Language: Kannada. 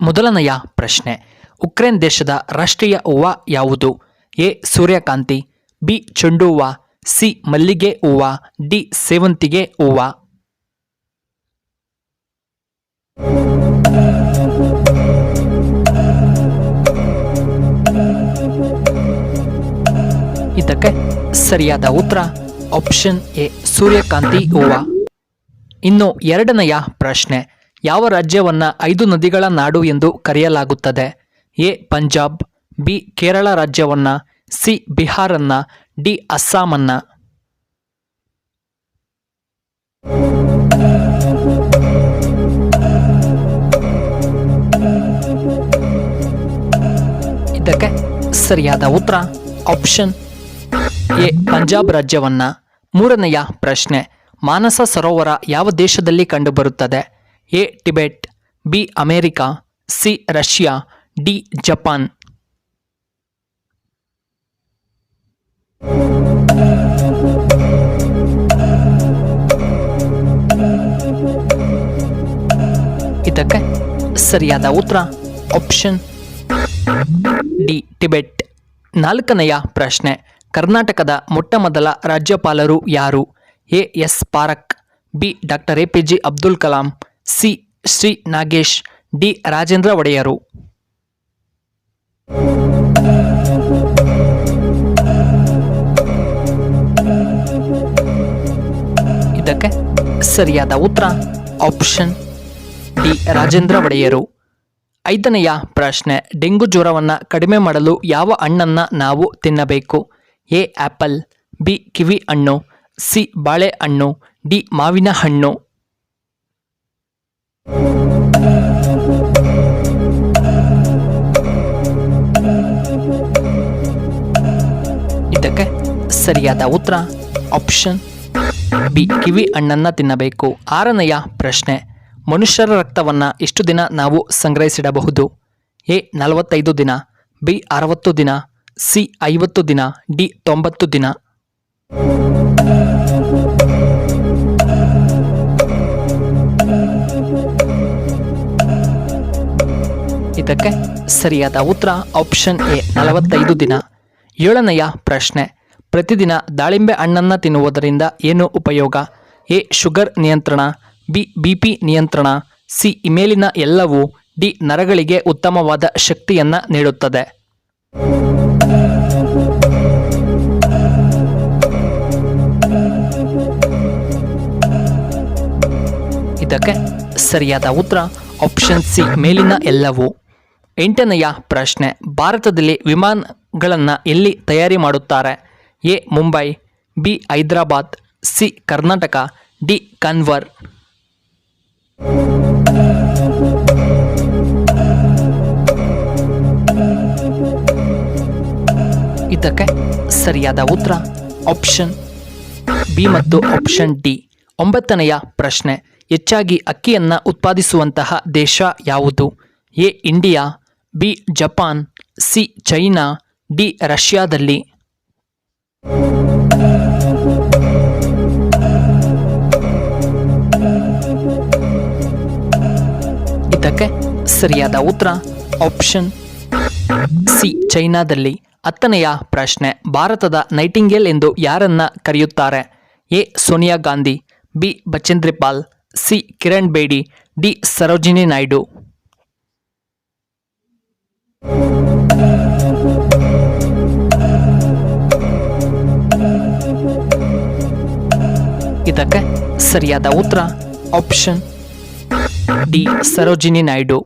ಮೊದಲನೆಯ ಪ್ರಶ್ನೆ, ಉಕ್ರೇನ್ ದೇಶದ ರಾಷ್ಟ್ರೀಯ ಹೂವು ಯಾವುದು? ಎ ಸೂರ್ಯಕಾಂತಿ, ಬಿ ಚೆಂಡು ಹೂವು, ಸಿ ಮಲ್ಲಿಗೆ ಹೂವು, ಡಿ ಸೇವಂತಿಗೆ ಹೂವು. ಇದಕ್ಕೆ ಸರಿಯಾದ ಉತ್ತರ ಆಪ್ಷನ್ ಎ ಸೂರ್ಯಕಾಂತಿ ಹೂವು. ಇನ್ನು ಎರಡನೆಯ ಪ್ರಶ್ನೆ, ಯಾವ ರಾಜ್ಯವನ್ನ 5 ನದಿಗಳ ನಾಡು ಎಂದು ಕರೆಯಲಾಗುತ್ತದೆ? ಎ ಪಂಜಾಬ್, ಬಿ ಕೇರಳ ರಾಜ್ಯವನ್ನ, ಸಿ ಬಿಹಾರನ್ನ, ಡಿ ಅಸ್ಸಾಮನ್ನ. ಇದಕ್ಕೆ ಸರಿಯಾದ ಉತ್ತರ ಆಪ್ಷನ್ ಎ ಪಂಜಾಬ್ ರಾಜ್ಯವನ್ನ. ಮೂರನೆಯ ಪ್ರಶ್ನೆ, ಮಾನಸ ಸರೋವರ ಯಾವ ದೇಶದಲ್ಲಿ ಕಂಡುಬರುತ್ತದೆ? A Tibet, B America, C Russia, D Japan. ಇದಕ್ಕೆ ಸರಿಯಾದ ಉತ್ತರ ಆಪ್ಷನ್ ಡಿ ಟಿಬೆಟ್. ನಾಲ್ಕನೆಯ ಪ್ರಶ್ನೆ, ಕರ್ನಾಟಕದ ಮೊಟ್ಟಮೊದಲ ರಾಜ್ಯಪಾಲರು ಯಾರು? A S Parak, B doctor APJ Abdul Kalam, C Shri Nagesh, D Rajendra ಒಡೆಯರು. ಇದಕ್ಕೆ ಸರಿಯಾದ ಉತ್ತರ ಆಪ್ಷನ್ ಡಿ ರಾಜೇಂದ್ರ ಒಡೆಯರು. ಐದನೆಯ ಪ್ರಶ್ನೆ, ಡೆಂಗು ಜ್ವರವನ್ನು ಕಡಿಮೆ ಮಾಡಲು ಯಾವ ಹಣ್ಣನ್ನು ನಾವು ತಿನ್ನಬೇಕು? ಎ ಆಪಲ್, ಬಿ ಕಿವಿ ಹಣ್ಣು, ಸಿ ಬಾಳೆಹಣ್ಣು, ಡಿ ಮಾವಿನ ಹಣ್ಣು. ಇದಕ್ಕೆ ಸರಿಯಾದ ಉತ್ತರ ಆಪ್ಷನ್ ಬಿ ಕಿವಿ ಹಣ್ಣನ್ನು ತಿನ್ನಬೇಕು. ಆರನೆಯ ಪ್ರಶ್ನೆ, ಮನುಷ್ಯರ ರಕ್ತವನ್ನು ಎಷ್ಟು ದಿನ ನಾವು ಸಂಗ್ರಹಿಸಿಡಬಹುದು? ಎ 45 ದಿನ, ಬಿ 60 ದಿನ, ಸಿ 50 ದಿನ, ಡಿ 90 ದಿನ. ಇದಕ್ಕೆ ಸರಿಯಾದ ಉತ್ತರ ಆಪ್ಷನ್ ಎ 45 ದಿನ. ಏಳನೆಯ ಪ್ರಶ್ನೆ, ಪ್ರತಿದಿನ ದಾಳಿಂಬೆ ಹಣ್ಣನ್ನು ತಿನ್ನುವುದರಿಂದ ಏನು ಉಪಯೋಗ? ಎ ಶುಗರ್ ನಿಯಂತ್ರಣ, ಬಿ ಬಿಪಿ ನಿಯಂತ್ರಣ, ಸಿ ಮೇಲಿನ ಎಲ್ಲವೂ, ಡಿ ನರಗಳಿಗೆ ಉತ್ತಮವಾದ ಶಕ್ತಿಯನ್ನು ನೀಡುತ್ತದೆ. ಇದಕ್ಕೆ ಸರಿಯಾದ ಉತ್ತರ ಆಪ್ಷನ್ ಸಿ ಮೇಲಿನ ಎಲ್ಲವೂ. ಎಂಟನೆಯ ಪ್ರಶ್ನೆ, ಭಾರತದಲ್ಲಿ ವಿಮಾನಗಳನ್ನು ಎಲ್ಲಿ ತಯಾರಿ ಮಾಡುತ್ತಾರೆ? A Mumbai, B Hyderabad, C Karnataka, D Kanwar. ಇದಕ್ಕೆ ಸರಿಯಾದ ಉತ್ತರ ಆಪ್ಷನ್ ಬಿ ಮತ್ತು ಆಪ್ಷನ್ ಡಿ. ಒಂಬತ್ತನೆಯ ಪ್ರಶ್ನೆ, ಹೆಚ್ಚಾಗಿ ಅಕ್ಕಿಯನ್ನು ಉತ್ಪಾದಿಸುವಂತಹ ದೇಶ ಯಾವುದು? A India, B Japan, C China, D ರಷ್ಯಾದಲ್ಲಿ. ಇದಕ್ಕೆ ಸರಿಯಾದ ಉತ್ತರ ಆಪ್ಷನ್ ಸಿ ಚೈನಾದಲ್ಲಿ. ಹತ್ತನೆಯ ಪ್ರಶ್ನೆ, ಭಾರತದ ನೈಟಿಂಗೇಲ್ ಎಂದು ಯಾರನ್ನ ಕರೆಯುತ್ತಾರೆ? A Sonia Gandhi, B Bachendri Pal, C Kiran Bedi, D Sarojini Naidu. ಇದಕ್ಕೆ ಸರಿಯಾದ ಉತ್ತರ ಆಪ್ಷನ್ ಡಿ ಸರೋಜಿನಿ ನಾಯ್ಡು.